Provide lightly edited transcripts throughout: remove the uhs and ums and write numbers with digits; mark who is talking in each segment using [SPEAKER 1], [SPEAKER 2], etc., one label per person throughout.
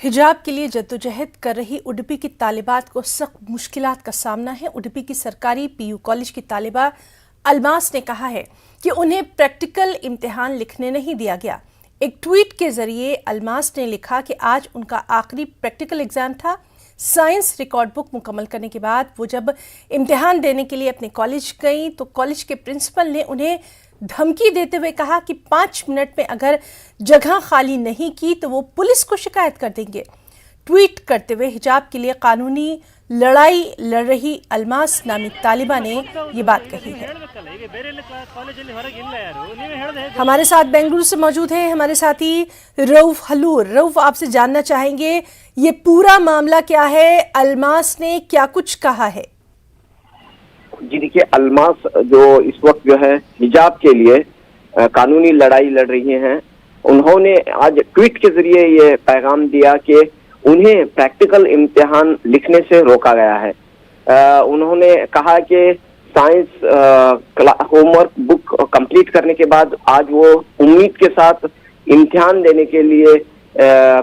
[SPEAKER 1] हिजाब के लिए जद्दोजहद कर रही उडुपी की तालिबात को सख्त मुश्किलात का सामना है। उडुपी की सरकारी पीयू कॉलेज की तालिबा अलमास ने कहा है कि उन्हें प्रैक्टिकल इम्तिहान लिखने नहीं दिया गया। एक ट्वीट के जरिए अलमास ने लिखा कि आज उनका आखिरी प्रैक्टिकल एग्जाम था। साइंस रिकॉर्ड बुक मुकम्मल करने के बाद वो जब इम्तिहान देने के लिए अपने कॉलेज गई तो कॉलेज के प्रिंसिपल ने उन्हें धमकी देते हुए कहा कि 5 मिनट में अगर जगह खाली नहीं की तो वो पुलिस को शिकायत कर देंगे। ट्वीट करते हुए हिजाब के लिए कानूनी लड़ाई लड़ रही अलमास नामी तालिबा ने ये बात कही है। हमारे साथ बेंगलुरु से मौजूद है हमारे साथी रऊफ हलूर। रऊफ, आपसे जानना चाहेंगे ये पूरा मामला क्या है, अलमास ने क्या कुछ कहा है?
[SPEAKER 2] जी देखिए, अलमास जो इस वक्त जो है हिजाब के लिए कानूनी लड़ाई लड़ रही हैं, उन्होंने आज ट्वीट के जरिए ये पैगाम दिया कि उन्हें प्रैक्टिकल इम्तिहान लिखने से रोका गया है। उन्होंने कहा कि साइंस होमवर्क बुक कंप्लीट करने के बाद आज वो उम्मीद के साथ इम्तिहान देने के लिए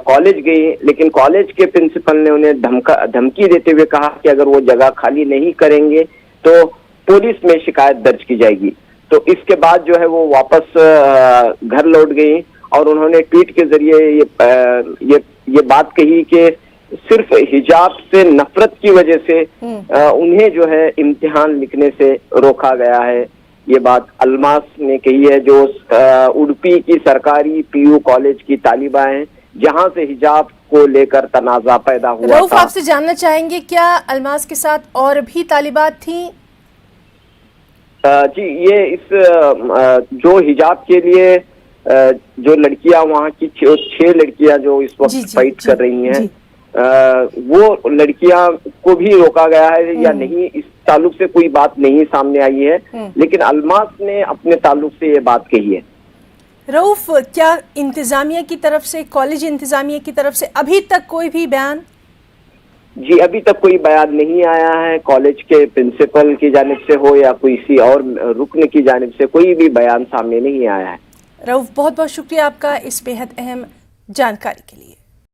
[SPEAKER 2] कॉलेज गई, लेकिन कॉलेज के प्रिंसिपल ने उन्हें धमकी देते हुए कहा कि अगर वो जगह खाली नहीं करेंगे तो पुलिस में शिकायत दर्ज की जाएगी। तो इसके बाद जो है वो वापस घर लौट गई और उन्होंने ट्वीट के जरिए ये बात कही कि सिर्फ हिजाब से नफरत की वजह से उन्हें जो है इम्तिहान लिखने से रोका गया है। ये बात अलमास ने कही है, जो उडुपी की सरकारी पीयू कॉलेज की तालिबा हैं, जहां से हिजाब को लेकर तनाजा पैदा हुआ
[SPEAKER 1] रऊफ, आपसे जानना चाहेंगे क्या अलमास के साथ और भी तालिबात थी?
[SPEAKER 2] जी, ये इस जो हिजाब के लिए जो लड़कियां वहाँ की 6 लड़कियां जो इस वक्त फाइट कर रही हैं, वो लड़कियां को भी रोका गया है या नहीं, इस ताल्लुक से कोई बात नहीं सामने आई है, लेकिन अलमास ने अपने ताल्लुक से ये बात कही है।
[SPEAKER 1] रऊफ, क्या इंतजामिया की तरफ से, कॉलेज इंतजामिया की तरफ से अभी तक कोई भी बयान?
[SPEAKER 2] जी, अभी तक कोई बयान नहीं आया है। कॉलेज के प्रिंसिपल की जानिब से हो या किसी और रुकन की जानिब से कोई भी बयान सामने नहीं आया है।
[SPEAKER 1] रऊफ, बहुत बहुत शुक्रिया आपका इस बेहद अहम जानकारी के लिए।